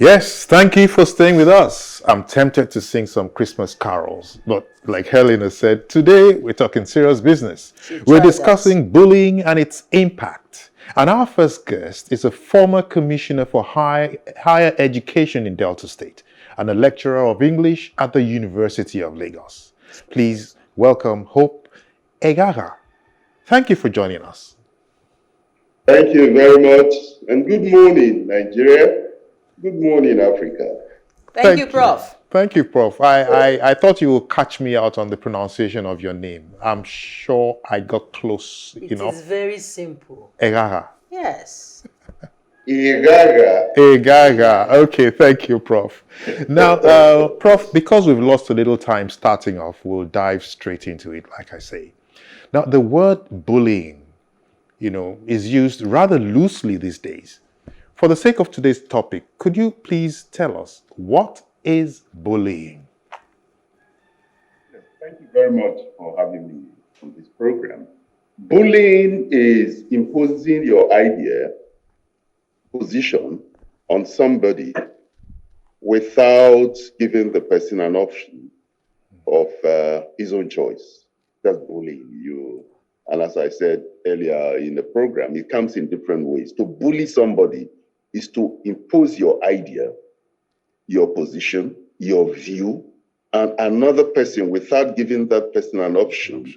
Yes, thank you for staying with us. I'm tempted to sing some Christmas carols, but like Helena said, today we're talking serious business. We're discussing bullying and its impact. And our first guest is a former commissioner for higher education in Delta State and a lecturer of English at the University of Lagos. Please welcome Hope Eghagha. Thank you for joining us. Thank you very much, and good morning, Nigeria. Good morning, Africa. Thank you, Prof. Thank you, Prof. I thought you would catch me out on the pronunciation of your name. I'm sure I got close enough. It is very simple. Eghagha. Yes. Eghagha. Eghagha. Okay, thank you, Prof. Now, Prof, because we've lost a little time starting off, we'll dive straight into it, like I say. Now, the word bullying, is used rather loosely these days. For the sake of today's topic, could you please tell us what is bullying? Yes, thank you very much for having me on this program. Bullying is imposing your idea, position on somebody without giving the person an option of his own choice. That's bullying. And as I said earlier in the program, it comes in different ways. To bully somebody is to impose your idea, your position, your view, on another person without giving that person an option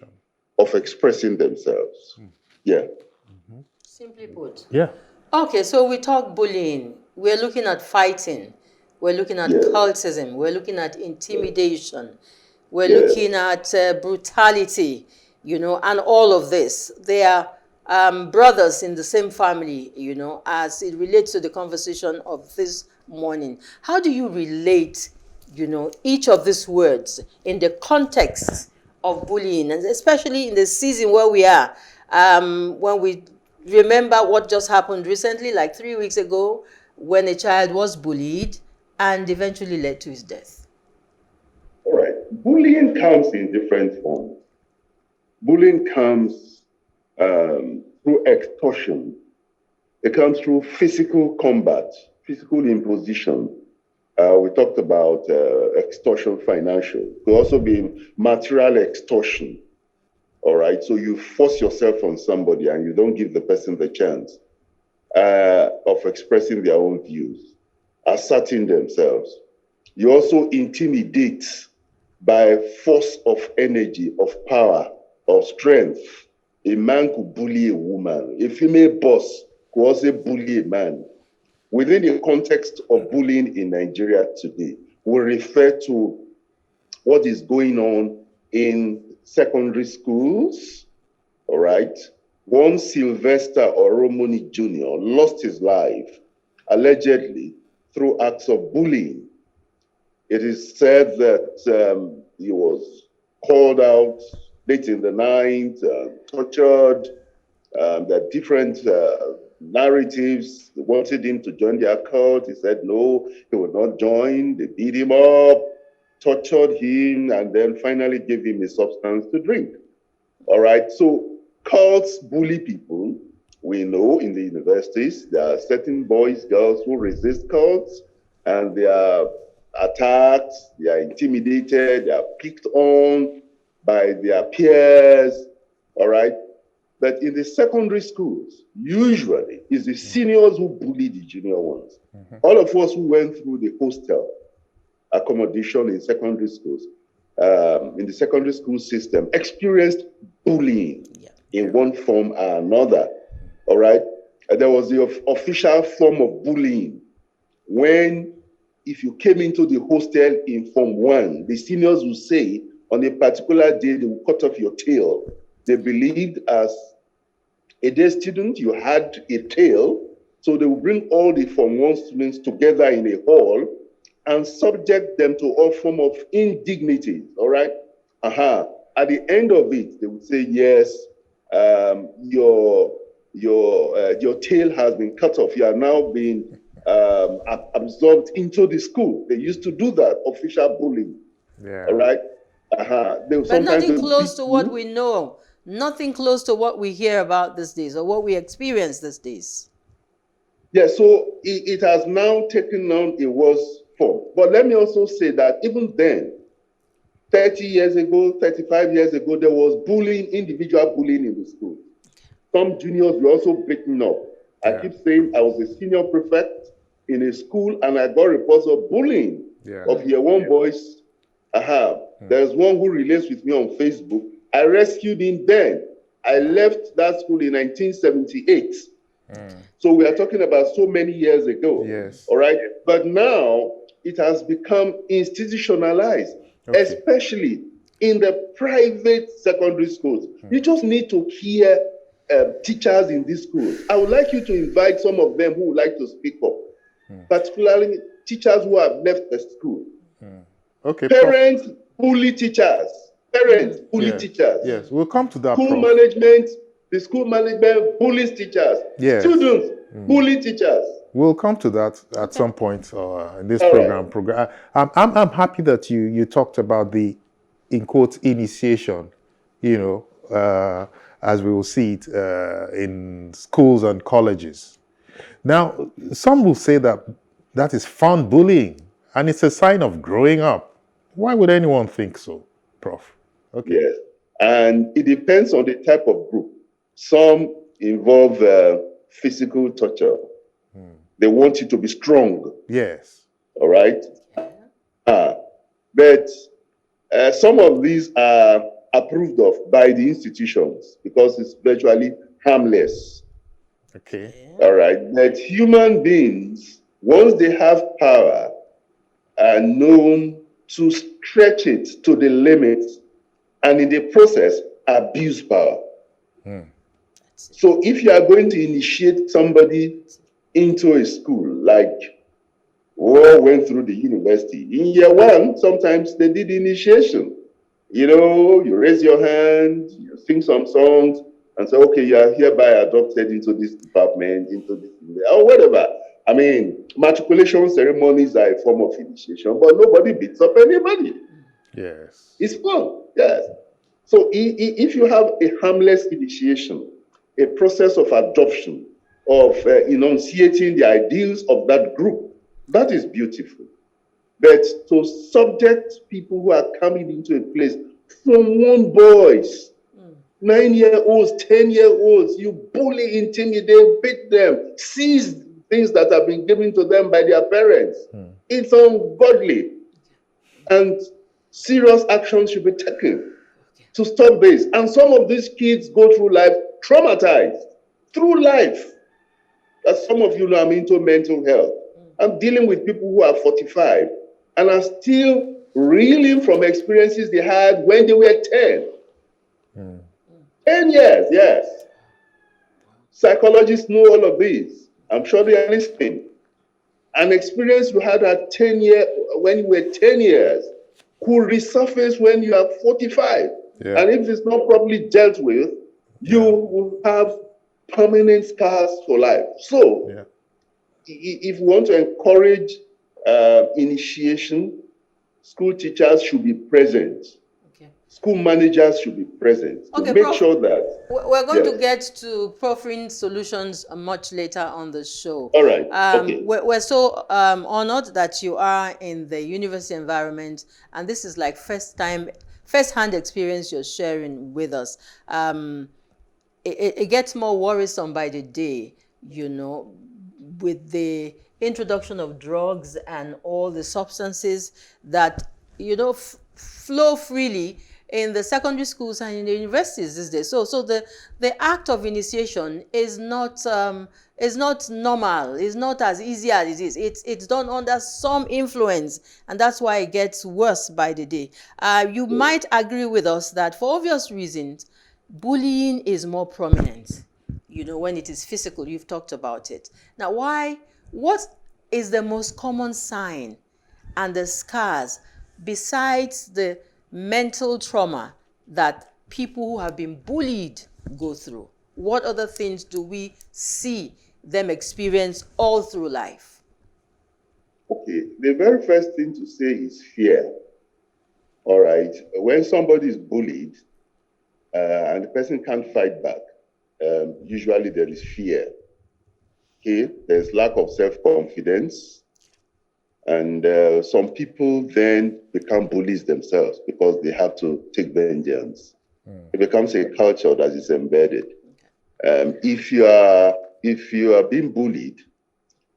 of expressing themselves. Yeah. Mm-hmm. Simply put. Yeah. Okay, so we talk bullying. We're looking at fighting. We're looking at cultism. We're looking at intimidation. We're looking at brutality, and all of this. They are brothers in the same family, as it relates to the conversation of this morning. How do you relate, each of these words in the context of bullying, and especially in the season where we are, when we remember what just happened recently, like 3 weeks ago, when a child was bullied and eventually led to his death? All right. Bullying comes in different forms. Bullying comes through extortion. It comes through physical combat, physical imposition. We talked about extortion financial. It could also be material extortion. All right. So you force yourself on somebody and you don't give the person the chance of expressing their own views, asserting themselves. You also intimidate by force of energy, of power, of strength. A man could bully a woman. A female boss could also bully a man. Within the context of bullying in Nigeria today, we refer to what is going on in secondary schools. All right. One Sylvester Oromoni Jr. lost his life, allegedly, through acts of bullying. It is said that he was called out late in the night, tortured. There are different narratives. They wanted him to join their cult. He said no, he would not join. They beat him up, tortured him, and then finally gave him a substance to drink. All right, so cults bully people. We know in the universities, there are certain boys, girls who resist cults, and they are attacked, they are intimidated, they are picked on by their peers, all right? But in the secondary schools, usually it's the seniors who bully the junior ones. Mm-hmm. All of us who went through the hostel accommodation in secondary schools, in the secondary school system, experienced bullying in one form or another, all right? And there was the official form of bullying when if you came into the hostel in Form 1, the seniors would say on a particular day, they would cut off your tail. They believed as a day student, you had a tail. So they would bring all the Form 1 students together in a hall and subject them to all form of indignities, all right? At the end of it, they would say, yes, your tail has been cut off. You are now being absorbed into the school. They used to do that, official bullying. Yeah. All right. But nothing close to what we know. Nothing close to what we hear about these days or what we experience these days. Yeah, so it has now taken on a worse form. But let me also say that even then, 30 years ago, 35 years ago, there was bullying, individual bullying in the school. Some juniors were also breaking up. I keep saying I was a senior prefect in a school and I got reports of bullying of year one boys. There's one who relates with me on Facebook. I rescued him then. I left that school in 1978. So we are talking about so many years ago. Yes. All right. But now it has become institutionalized, especially in the private secondary schools. You just need to hear teachers in these schools. I would like you to invite some of them who would like to speak up, particularly teachers who have left the school. Parents bully teachers. Parents bully teachers. Yes, we'll come to that. School management, the school management bullies teachers. Students bully teachers. We'll come to that at some point in this program. I'm happy that you talked about the, in quotes, initiation, as we will see it in schools and colleges. Now, some will say that is fun bullying and it's a sign of growing up. Why would anyone think so, Prof? Yes, and it depends on the type of group. Some involve physical torture. They want you to be strong. Yes. All right. But some of these are approved of by the institutions because it's virtually harmless. All right. But human beings, once they have power, are known to stretch it to the limit and in the process abuse power. So if you are going to initiate somebody into a school, like went through the university, in year one, sometimes they did initiation. You raise your hand, you sing some songs, and say, okay, you are hereby adopted into this department, into this, or whatever. I mean, matriculation ceremonies are a form of initiation, but nobody beats up anybody. Yes. It's fun, yes. So if you have a harmless initiation, a process of adoption, of enunciating the ideals of that group, that is beautiful. But to subject people who are coming into a place from one boys, 9-year-olds, 10-year-olds, you bully, intimidate, beat them, seize things that have been given to them by their parents. It's ungodly. And serious action should be taken to stop this. And some of these kids go through life traumatized. Through life. As some of you know, I'm into mental health. I'm dealing with people who are 45 and are still reeling from experiences they had when they were 10. 10 years, yes. Psychologists know all of this. I'm sure they are listening. An experience you had at 10 years, when you were 10 years, could resurface when you are 45. And if it's not properly dealt with, you will have permanent scars for life. So, if we want to encourage initiation, school teachers should be present. School managers should be present to make Prof, sure that... We're going to get to proffering solutions much later on the show. All right. We're so honored that you are in the university environment, and this is like first-hand experience you're sharing with us. It gets more worrisome by the day, with the introduction of drugs and all the substances that, flow freely in the secondary schools and in the universities these days. So the act of initiation is not normal. It's not as easy as it is. It's done under some influence, and that's why it gets worse by the day. You might agree with us that for obvious reasons, bullying is more prominent, when it is physical. You've talked about it. Now, what is the most common sign and the scars besides the mental trauma that people who have been bullied go through? What other things do we see them experience all through life? Okay, the very first thing to say is fear. All right, when somebody is bullied and the person can't fight back, usually there is fear. Okay, there's lack of self-confidence. And some people then become bullies themselves because they have to take vengeance. It becomes a culture that is embedded. If you are being bullied,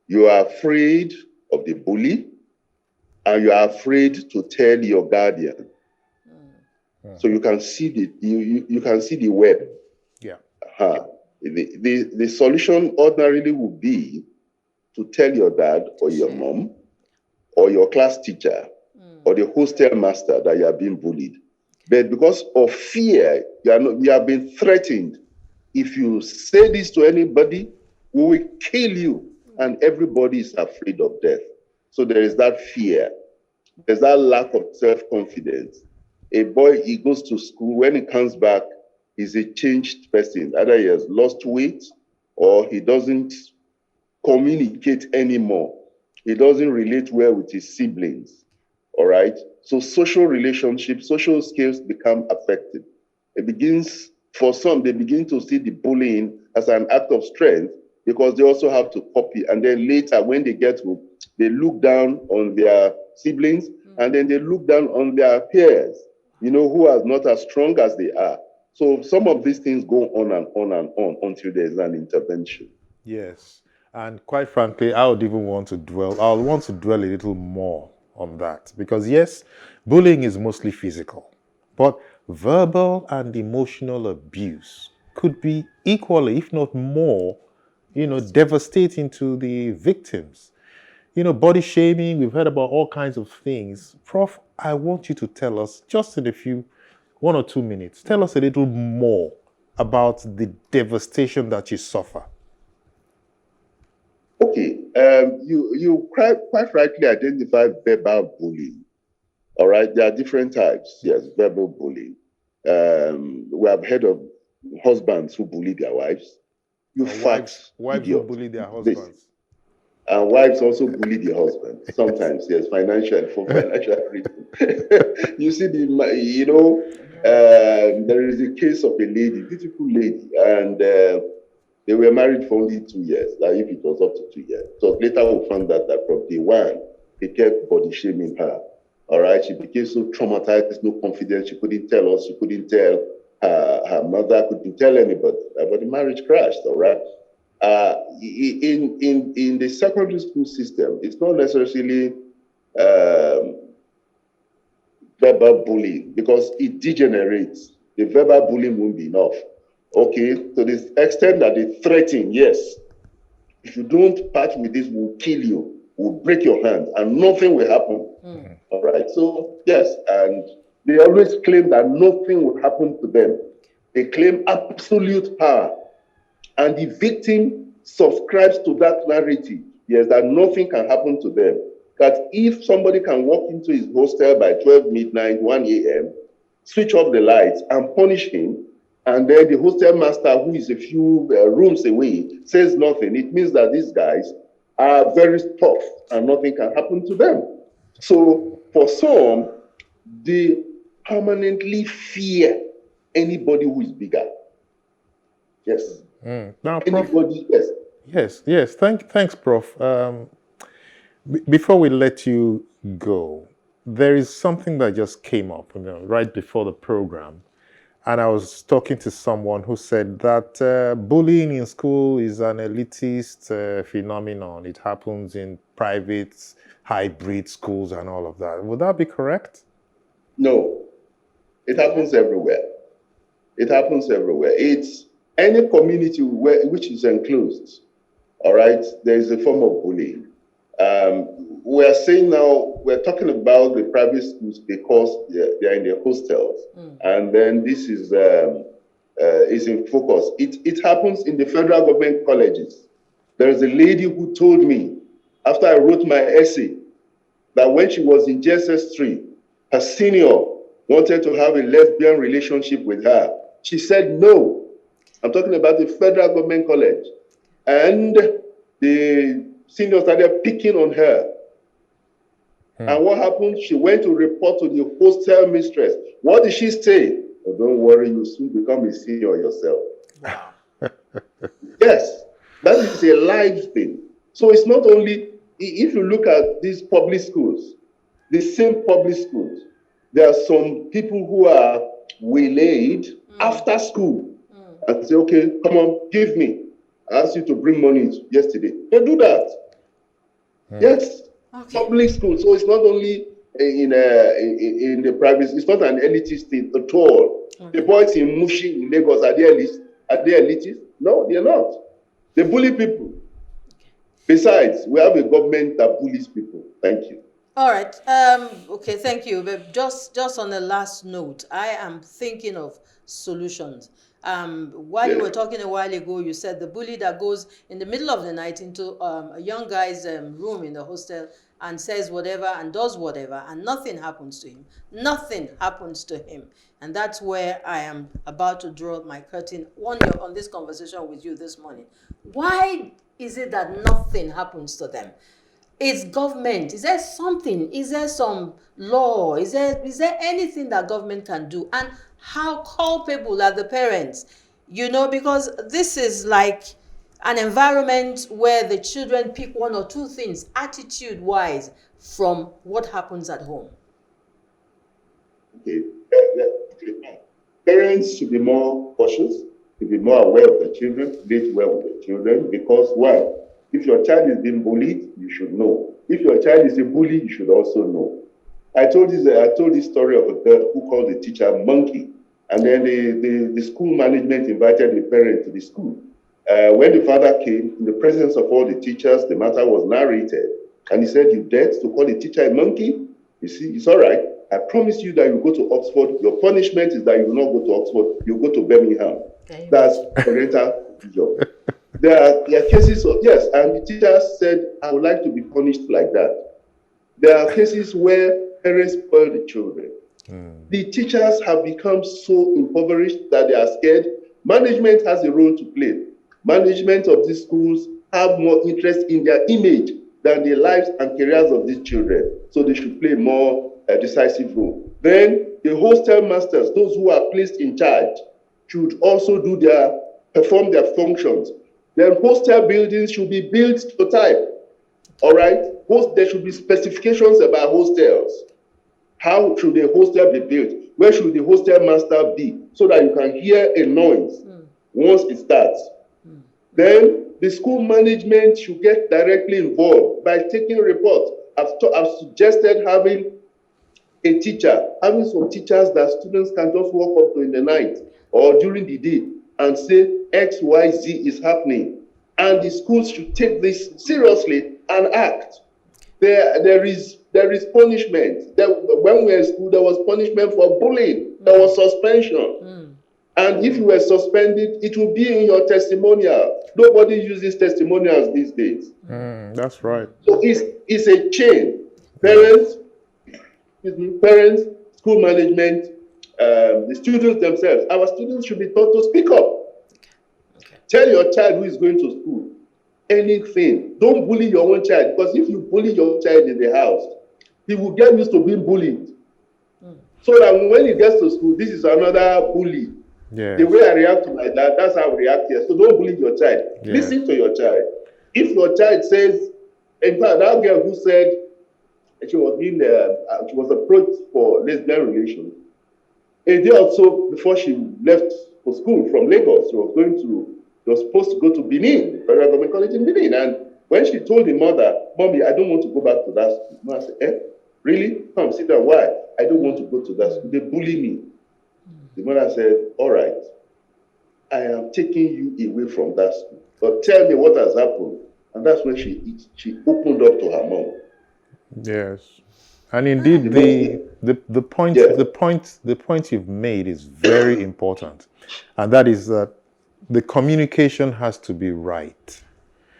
you are afraid of the bully, and you are afraid to tell your guardian. So you can see you can see the web. Yeah. The solution ordinarily would be to tell your dad or your mom or your class teacher or the hostel master that you are being bullied. But because of fear, you have been threatened. If you say this to anybody, we will kill you. And everybody is afraid of death. So there is that fear. There's that lack of self-confidence. A boy, he goes to school. When he comes back, he's a changed person. Either he has lost weight or he doesn't communicate anymore. He doesn't relate well with his siblings. All right? So social relationships, social skills become affected. For some, they begin to see the bullying as an act of strength because they also have to copy. And then later, when they get home, they look down on their siblings and then they look down on their peers, who are not as strong as they are. So some of these things go on and on and on until there's an intervention. Yes. And quite frankly, I would want to dwell a little more on that. Because yes, bullying is mostly physical. But verbal and emotional abuse could be equally, if not more, devastating to the victims. Body shaming, we've heard about all kinds of things. Prof, I want you to tell us, just in 1 or 2 minutes, tell us a little more about the devastation that you suffer. Okay, you quite rightly identified verbal bullying. All right, there are different types. Yes, verbal bullying. We have heard of husbands who bully their wives. Wives who bully their husbands. And wives also bully the husband. Sometimes, yes, for financial reasons. You see, there is a case of a lady, beautiful lady, and they were married for only 2 years. Like if it was up to 2 years. So later we found out that from day one, they kept body shaming her. All right, she became so traumatized, no confidence. She couldn't tell us. She couldn't tell her mother. Couldn't tell anybody. But the marriage crashed. All right. In the secondary school system, it's not necessarily verbal bullying because it degenerates. The verbal bullying won't be enough. Okay, to the extent that they threaten, yes, if you don't part with this, we'll kill you, we'll break your hand, and nothing will happen. All right, so yes, and they always claim that nothing will happen to them. They claim absolute power, and the victim subscribes to that narrative, yes, that nothing can happen to them. That if somebody can walk into his hostel by 12 midnight, 1 a.m., switch off the lights and punish him, and then the hostel master, who is a few rooms away, says nothing, it means that these guys are very tough and nothing can happen to them. So for some, they permanently fear anybody who is bigger. Yes. Now, anybody, Prof, yes. Thanks, Prof. Before we let you go, there is something that just came up, right before the program. And I was talking to someone who said that bullying in school is an elitist phenomenon. It happens in private, hybrid schools and all of that. Would that be correct? No. It happens everywhere. It happens everywhere. It's any community which is enclosed, all right, there is a form of bullying. We're saying now, we're talking about the private schools because they're in their hostels. And then this is in focus. It happens in the federal government colleges. There is a lady who told me, after I wrote my essay, that when she was in JSS3, her senior wanted to have a lesbian relationship with her. She said no. I'm talking about the federal government college. And the senior started picking on her. And what happened? She went to report to the hostel mistress. What did she say? Oh, don't worry, you'll soon become a senior yourself. Wow. Yes. That is a live thing. So it's not only, if you look at these public schools, the same public schools, there are some people who are waylaid after school and say, okay, come on, give me. I asked you to bring money yesterday. They do that. Yes, public school. So it's not only in the private, it's not an elitist thing at all. The boys in Mushi, in Lagos, are they elitist? No, they're not. They bully people. Besides, we have a government that bullies people. Thank you. All right. Okay, thank you. But just on the last note, I am thinking of solutions. While you were talking a while ago, you said the bully that goes in the middle of the night into a young guy's room in the hostel and says whatever and does whatever, and nothing happens to him. Nothing happens to him. And that's where I am about to draw my curtain on this conversation with you this morning. Why is it that nothing happens to them? It's government. Is there something? Is there some law? Is there anything that government can do? And how culpable are the parents? Because this is like an environment where the children pick one or two things, attitude-wise, from what happens at home. Okay. Parents should be more cautious, should be more aware of the children, relate well with the children, because why? If your child is being bullied, you should know. If your child is a bully, you should also know. I told this story of a girl who called the teacher monkey, and then the school management invited the parent to the school. When the father came, in the presence of all the teachers, the matter was narrated, and he said, "You dared to call the teacher a monkey? You see, it's all right. I promise you that you go to Oxford. Your punishment is that you will not go to Oxford. You go to Birmingham." Okay. That's parental job. There are cases of, yes, and the teacher said, "I would like to be punished like that." There are cases where parents spoil the children. The teachers have become so impoverished that they are scared. Management has a role to play. Management of these schools have more interest in their image than the lives and careers of these children. So they should play more decisive role. Then the hostel masters, those who are placed in charge, should also perform their functions. Then hostel buildings should be built to type. All right? There should be specifications about hostels. How should a hostel be built? Where should the hostel master be? So that you can hear a noise once it starts. Then the school management should get directly involved by taking reports. I've suggested having some teachers that students can just walk up to in the night or during the day and say X, Y, Z is happening. And the schools should take this seriously and act. There is punishment. When we were in school, there was punishment for bullying. There was suspension. And if you were suspended, it will be in your testimonial. Nobody uses testimonials these days. That's right. So it's a chain. Parents, school management, the students themselves. Our students should be taught to speak up. Tell your child who is going to school anything. Don't bully your own child, because if you bully your child in the house, he will get used to being bullied. So that when he gets to school, this is another bully. Yeah. The way I react to my dad, that's how I react here. So don't bully your child. Yeah. Listen to your child. If your child says, in fact, that girl who said she was approached for lesbian relations, a day or so before she left for school from Lagos, she was supposed to go to Benin, Federal Government College in Benin. And when she told the mother, "Mommy, I don't want to go back to that school." Mother said, "Really? Come, sit down. Why? I don't want to go to that school. They bully me." The mother said, "All right, I am taking you away from that school. But tell me what has happened." And that's when she opened up to her mom. Yes. And indeed, the point you've made is very important. And that is that the communication has to be right.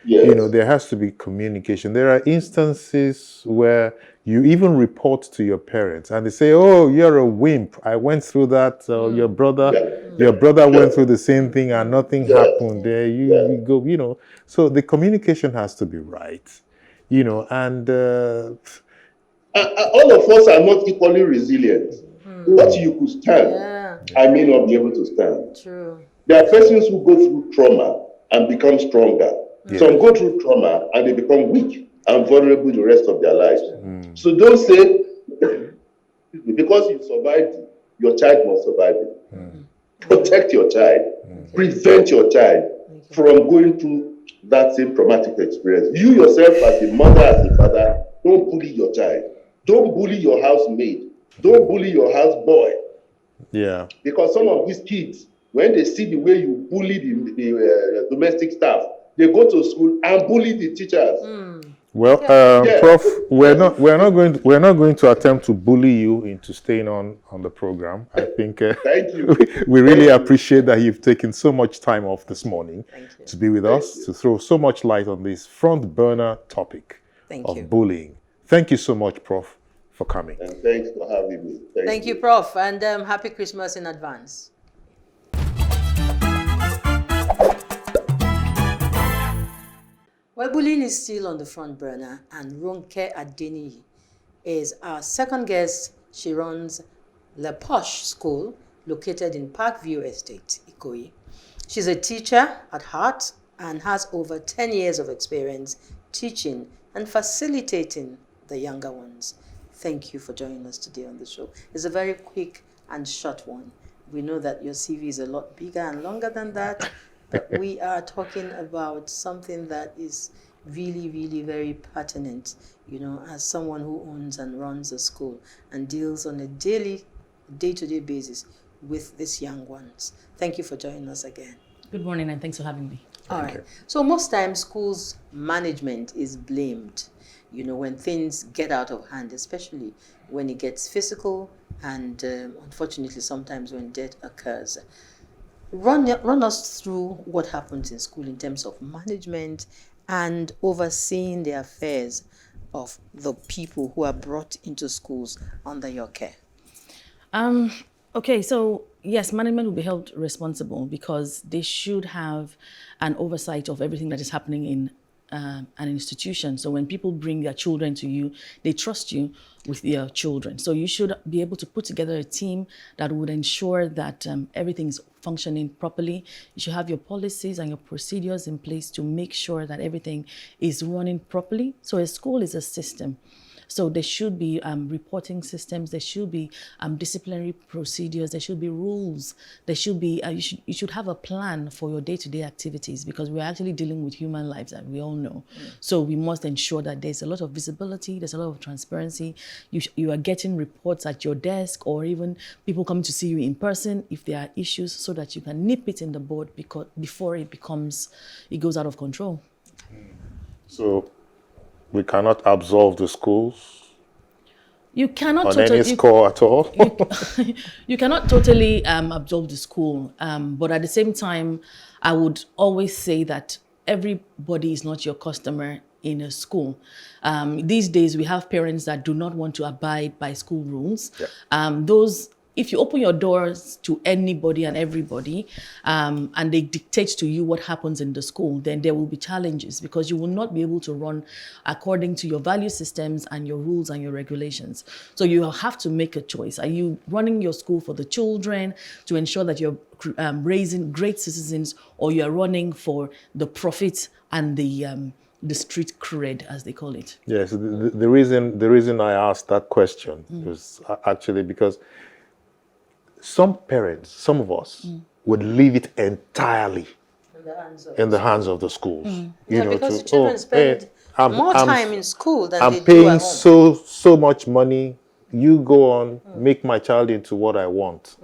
Yes. There has to be communication. There are instances where you even report to your parents and they say, "Oh, you're a wimp. I went through that. Your brother went through the same thing and nothing happened there. You go, So the communication has to be right, and all of us are not equally resilient. What you could stand, I may not be able to stand. True. There are persons who go through trauma and become stronger. Some go through trauma and they become weak and vulnerable the rest of their lives. So don't say, because you survived, your child must survive it. Protect your child. Prevent your child from going through that same traumatic experience. You yourself, as a mother, as a father, don't bully your child. Don't bully your housemaid. Don't bully your houseboy. Yeah. Because some of these kids, when they see the way you bully the domestic staff, they go to school and bully the teachers. Well, Prof, we're not going to attempt to bully you into staying on the program. I think Thank you. we really appreciate that you've taken so much time off this morning to be with us, to throw so much light on this front burner topic of bullying. Thank you so much, Prof, for coming. And thanks for having me. Thank you, Prof, and happy Christmas in advance. Well, bullying is still on the front burner, and Ronke Adeniyi is our second guest. She runs the Posh school located in Parkview Estate, Ikoyi. She's a teacher at heart and has over 10 years of experience teaching and facilitating the younger ones. Thank you for joining us today on the show. It's a very quick and short one. We know that your CV is a lot bigger and longer than that. But we are talking about something that is really, really very pertinent, as someone who owns and runs a school and deals on a day-to-day basis with these young ones. Thank you for joining us again. Good morning, and thanks for having me. All right. So most times schools management is blamed, when things get out of hand, especially when it gets physical and unfortunately sometimes when death occurs. Run us through what happens in school in terms of management and overseeing the affairs of the people who are brought into schools under your care. Okay, so yes, management will be held responsible because they should have an oversight of everything that is happening in an institution. So when people bring their children to you, they trust you with their children. So you should be able to put together a team that would ensure that everything is functioning properly. You should have your policies and your procedures in place to make sure that everything is running properly. So a school is a system. So there should be reporting systems, there should be disciplinary procedures, there should be rules, there should be, you should have a plan for your day-to-day activities because we're actually dealing with human lives, and we all know. So we must ensure that there's a lot of visibility, there's a lot of transparency. You are getting reports at your desk or even people coming to see you in person if there are issues so that you can nip it in the bud before it goes out of control. So we cannot absolve the schools. You cannot on any score at all. You cannot totally absolve the school, but at the same time, I would always say that everybody is not your customer in a school. These days, we have parents that do not want to abide by school rules. If you open your doors to anybody and everybody, and they dictate to you what happens in the school, then there will be challenges because you will not be able to run according to your value systems and your rules and your regulations. So you have to make a choice. Are you running your school for the children to ensure that you're raising great citizens, or you're running for the profit and the street cred, as they call it? Yes, the reason I asked that question was actually because some parents, some of us, would leave it entirely in the hands of the schools. Because the children spend more time in school than they do at home. home. I'm paying so much money. You go on, make my child into what I want.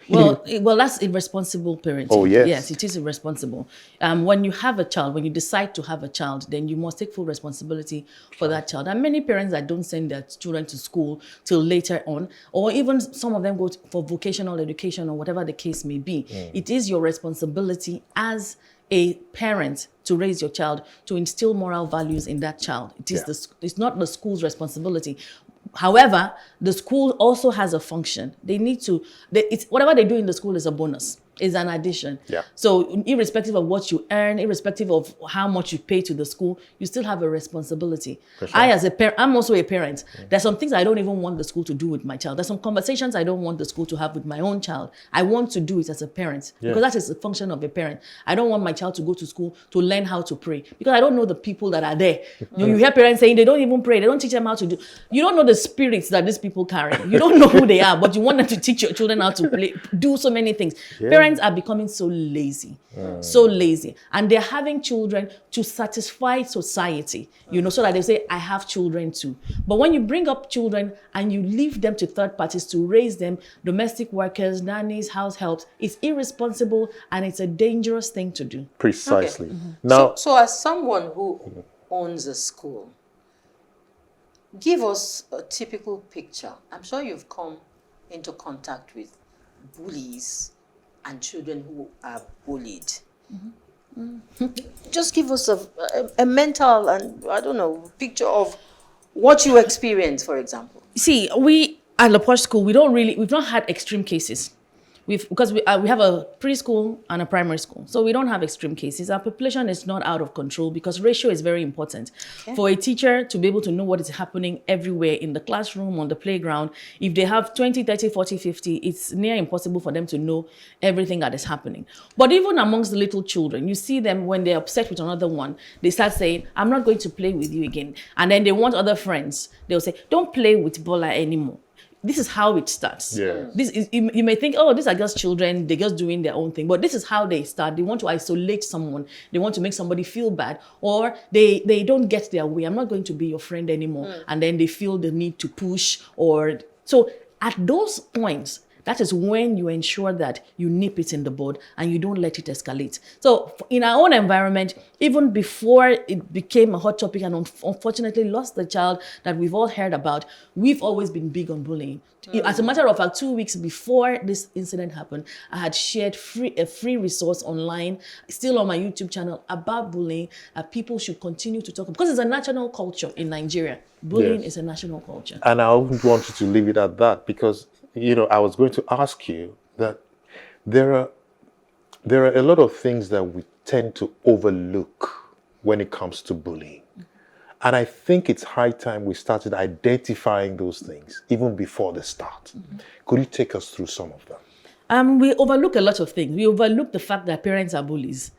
Well, that's irresponsible parenting. Oh, yes. Yes, it is irresponsible. When you have a child, when you decide to have a child, then you must take full responsibility for that child. And many parents that don't send their children to school till later on, or even some of them go for vocational education or whatever the case may be. It is your responsibility as a parent to raise your child, to instill moral values in that child. It's not the school's responsibility. However, the school also has a function. They need to, whatever they do in the school is a bonus. It's an addition. Yeah. So irrespective of what you earn, irrespective of how much you pay to the school, you still have a responsibility. For sure. I, as a parent, I'm also a parent. There's some things I don't even want the school to do with my child. There's some conversations I don't want the school to have with my own child. I want to do it as a parent because that is the function of a parent. I don't want my child to go to school to learn how to pray because I don't know the people that are there. You hear parents saying they don't even pray. They don't teach them how to do. You don't know the spirits that these people carry. You don't know who they are, but you want them to teach your children how to play, do so many things. Parents are becoming so lazy, and they're having children to satisfy society, so that they say, I have children too. But when you bring up children and you leave them to third parties to raise them, domestic workers, nannies, house helps, it's irresponsible and it's a dangerous thing to do. Precisely. Okay. Now, so as someone who owns a school, give us a typical picture. I'm sure you've come into contact with bullies and children who are bullied. Just give us a mental and, I don't know, picture of what you experience, for example. See, we at the Posh school, we've not had extreme cases. Because we have a preschool and a primary school. So we don't have extreme cases. Our population is not out of control because ratio is very important. Okay. For a teacher to be able to know what is happening everywhere in the classroom, on the playground, if they have 20, 30, 40, 50, it's near impossible for them to know everything that is happening. But even amongst the little children, you see them when they're upset with another one, they start saying, I'm not going to play with you again. And then they want other friends. They'll say, don't play with Bola anymore. This is how it starts. Yeah. This is, you may think, oh, these are just children, they're just doing their own thing. But this is how they start. They want to isolate someone. They want to make somebody feel bad. Or they don't get their way. I'm not going to be your friend anymore. And then they feel the need to push. So at those points, that is when you ensure that you nip it in the bud and you don't let it escalate. So in our own environment, even before it became a hot topic and unfortunately lost the child that we've all heard about, we've always been big on bullying. As a matter of fact, 2 weeks before this incident happened, I had shared a free resource online, still on my YouTube channel, about bullying. People should continue to talk because it's a national culture in Nigeria. Bullying is a national culture. And I wouldn't want you to leave it at that because I was going to ask you that there are a lot of things that we tend to overlook when it comes to bullying. And I think it's high time we started identifying those things even before the start. Could you take us through some of them? We overlook a lot of things. We overlook the fact that parents are bullies.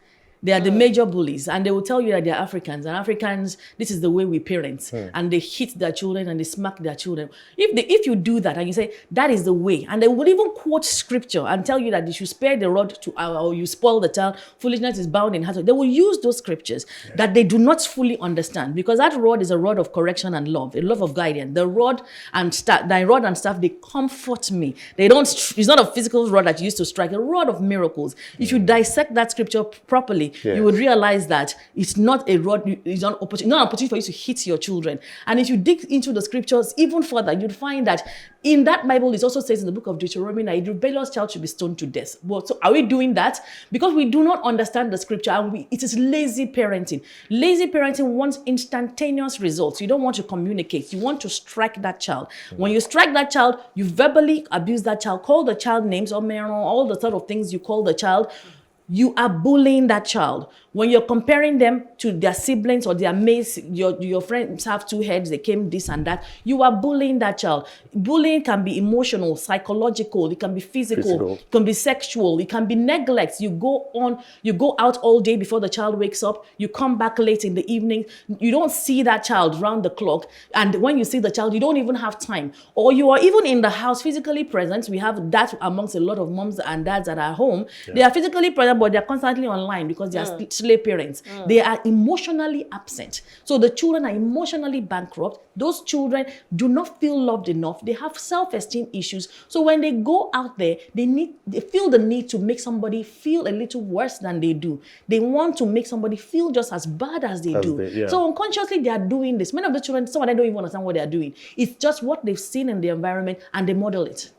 They are the major bullies, and they will tell you that they're Africans. And Africans, this is the way we parent. And they hit their children and they smack their children. If you do that and you say, that is the way, and they will even quote scripture and tell you that you should spare the rod or you spoil the child, foolishness is bound in heart. They will use those scriptures that they do not fully understand because that rod is a rod of correction and love, a love of guidance. The rod and staff, they comfort me. It's not a physical rod that you used to strike, a rod of miracles. If you dissect that scripture properly, you would realize that it's not a rod, it's not an opportunity for you to hit your children. And if you dig into the scriptures even further, you'd find that in that Bible, it also says in the book of Deuteronomy that a rebellious child should be stoned to death. So are we doing that? Because we do not understand the scripture and it is lazy parenting. Lazy parenting wants instantaneous results. You don't want to communicate. You want to strike that child. When you strike that child, you verbally abuse that child, call the child names or all the sort of things you call the child. You are bullying that child. When you're comparing them to their siblings or their mates, your friends have two heads, they came this and that, you are bullying that child. Bullying can be emotional, psychological, it can be physical, it can be sexual, it can be neglect. You go out all day before the child wakes up, you come back late in the evening, you don't see that child round the clock, and when you see the child, you don't even have time. Or you are even in the house physically present. We have that amongst a lot of moms and dads that are home. They are physically present, but they're constantly online because they are slave parents. They are emotionally absent. So the children are emotionally bankrupt. Those children do not feel loved enough. They have self-esteem issues. So when they go out there, they feel the need to make somebody feel a little worse than they do. They want to make somebody feel just as bad as they do. So unconsciously, they are doing this. Many of the children, some of them don't even understand what they are doing. It's just what they've seen in the environment and they model it.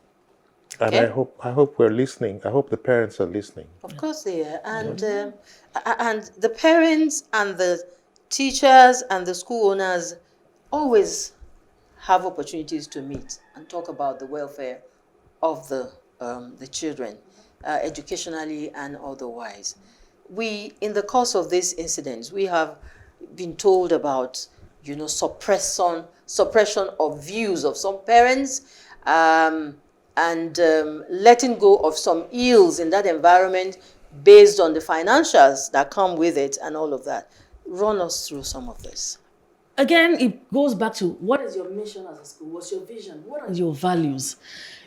And I hope we're listening. I hope the parents are listening. Of course they are. And the parents and the teachers and the school owners always have opportunities to meet and talk about the welfare of the children. educationally and otherwise. In the course of these incidents, we have been told about, suppression of views of some parents, and letting go of some ills in that environment based on the financials that come with it and all of that. Run us through some of this. Again, it goes back to what is your mission as a school? What's your vision? What are your values?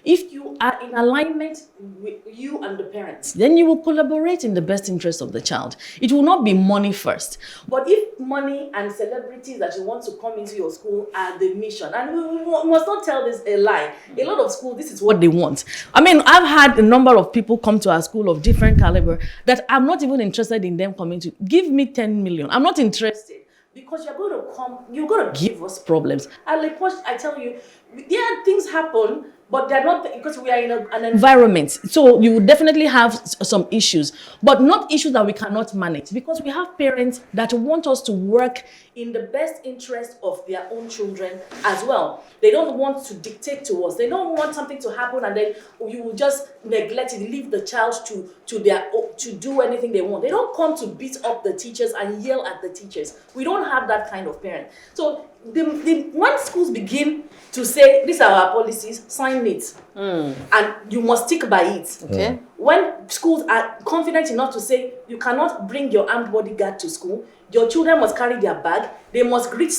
If you are in alignment with you and the parents, then you will collaborate in the best interest of the child. It will not be money first. But if money and celebrities that you want to come into your school are the mission, and we must not tell this a lie. A lot of schools, this is what they want. I mean, I've had a number of people come to our school of different caliber that I'm not even interested in them coming to. Give me 10 million. I'm not interested. Because you're going to give us problems. And like Posh, I tell you, yeah, things happen, but they're not, because we are in an environment. So you will definitely have some issues, but not issues that we cannot manage, because we have parents that want us to work in the best interest of their own children as well. They don't want to dictate to us. They don't want something to happen and then you will just neglect it, leave the child to do anything they want. They don't come to beat up the teachers and yell at the teachers. We don't have that kind of parent. So when schools begin to say, these are our policies, sign it. And you must stick by it. Okay. When schools are confident enough to say, you cannot bring your armed bodyguard to school, your children must carry their bag, they must greet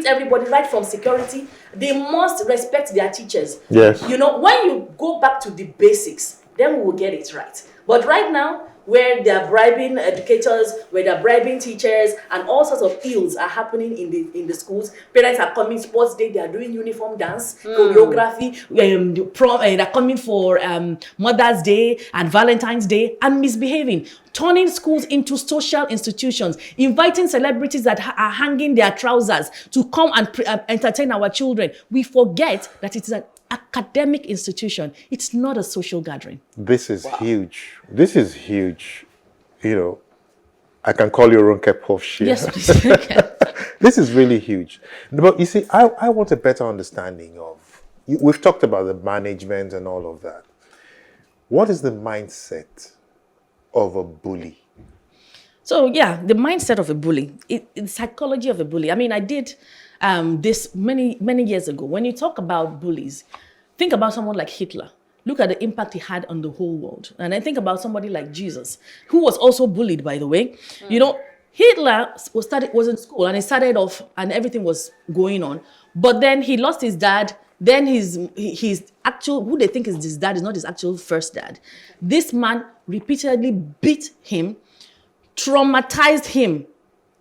everybody right from security, they must respect their teachers. Yes. When you go back to the basics, then we will get it right. But right now, where they are bribing educators, where they are bribing teachers, and all sorts of ills are happening in the schools. Parents are coming sports day, they are doing uniform dance, choreography, they're coming for Mother's Day and Valentine's Day and misbehaving, turning schools into social institutions, inviting celebrities that are hanging their trousers to come and entertain our children. We forget that it's an academic institution. It's not a social gathering. This is huge. This is huge. I can call you Ronke Posh here. Yes, please. Okay. This is really huge. But you see, I want a better understanding of, we've talked about the management and all of that. What is the mindset of a bully? So yeah, the mindset of a bully, the psychology of a bully. I mean, I did this many years ago. When you talk about bullies, think about someone like Hitler. Look at the impact he had on the whole world. And I think about somebody like Jesus, who was also bullied, by the way. Hitler was in school and he started off and everything was going on. But then he lost his dad. Then his actual, who they think is his dad, is not his actual first dad. This man repeatedly beat him, traumatized him,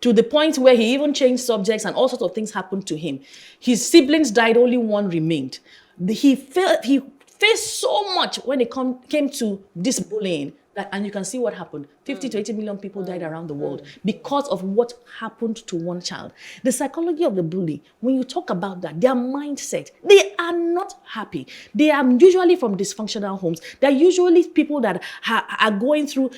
to the point where he even changed subjects and all sorts of things happened to him. His siblings died, only one remained. He faced so much when it came to this bullying. And you can see what happened. 50 to 80 million people died around the world because of what happened to one child. The psychology of the bully, when you talk about that, their mindset, they are not happy. They are usually from dysfunctional homes. They're usually people that are going through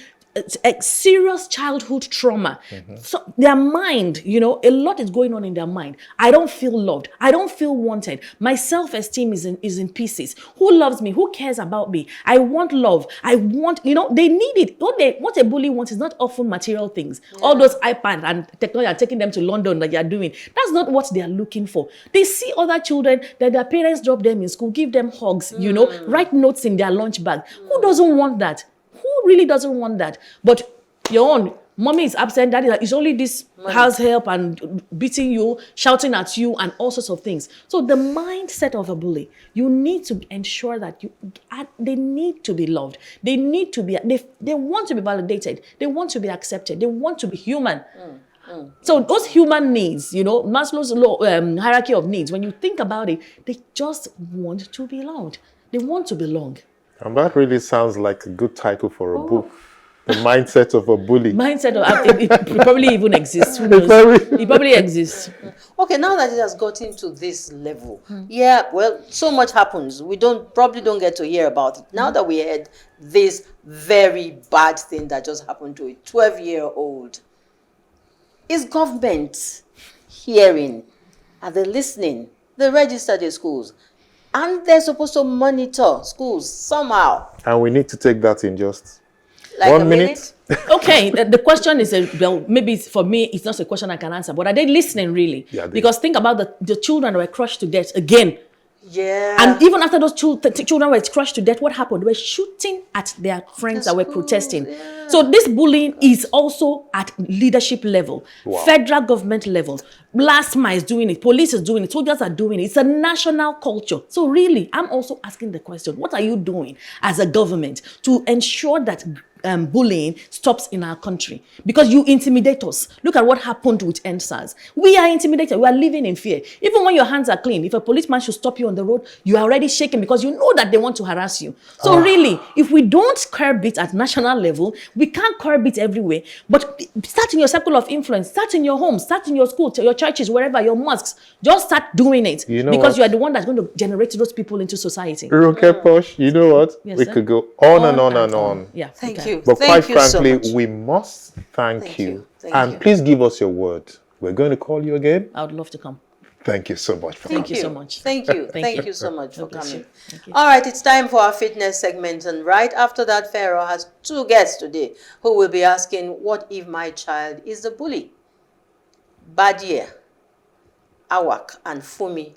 a serious childhood trauma. So their mind, a lot is going on in their mind. I don't feel loved. I don't feel wanted. My self-esteem is in pieces. Who loves me? Who cares about me? I want love. I want, they need it. What a bully wants is not often material things. Yeah. All those iPads and technology are taking them to London that they are doing. That's not what they are looking for. They see other children that their parents drop them in school, give them hugs, write notes in their lunch bag. Who doesn't want that? Who really doesn't want that? But your own mommy is absent, daddy is only this house help and beating you, shouting at you, and all sorts of things. So the mindset of a bully, you need to ensure that they need to be loved. They need to be, they want to be validated. They want to be accepted. They want to be human. So those human needs, Maslow's hierarchy of needs, when you think about it, they just want to be loved. They want to belong. And that really sounds like a good title for a book. The mindset of a bully. Mindset of it probably even exists. Who knows? It probably exists. Okay, now that it has gotten to this level, so much happens. We probably don't get to hear about it. Now that we had this very bad thing that just happened to a 12-year-old, is government hearing? Are they listening? They register their schools. And they're supposed to monitor schools somehow. And we need to take that in just Like 1 a minute. Okay, the question is, well, maybe for me, it's not a question I can answer, but are they listening really? Yeah, they- Because think about the children that were crushed to death again. Yeah. And even after those children were crushed to death, what happened? They were shooting at their friends that were schools, protesting. yeah. So this bullying is also at leadership level, federal government level. LASMA is doing it, police is doing it, soldiers are doing it. It's a national culture. So really, I'm also asking the question, what are you doing as a government to ensure that bullying stops in our country? Because you intimidate us. Look at what happened with NSAS. We are intimidated. We are living in fear. Even when your hands are clean, if a policeman should stop you on the road, you are already shaking because you know that they want to harass you. So really, if we don't curb it at national level, we can't curb it everywhere. But start in your circle of influence. Start in your home. Start in your school, your churches, wherever, your mosques. Just start doing it. You know because what? you are the one that's going to generate those people into society. Ronke, Posh, you know what? Yes, We sir. could go on and on and on. Yeah. Thank okay. you. But Thank quite you so frankly, much. we must thank Thank you. you. Thank And you. please give us your word. We're going to call you again. I would love to come. Thank you so much for Thank coming. you so much. Thank you. Thank Thank you. you so much for God bless coming. you. Thank you. All right, it's time for our fitness segment. And right after that, Pharaoh has two guests today who will be asking, what if my child is the bully? Badia, Awak, and Fumi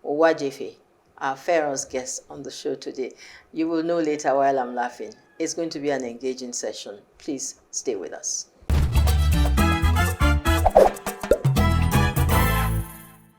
Owajefe are Pharaoh's guests on the show today. You will know later while I'm laughing. It's going to be an engaging session. Please stay with us.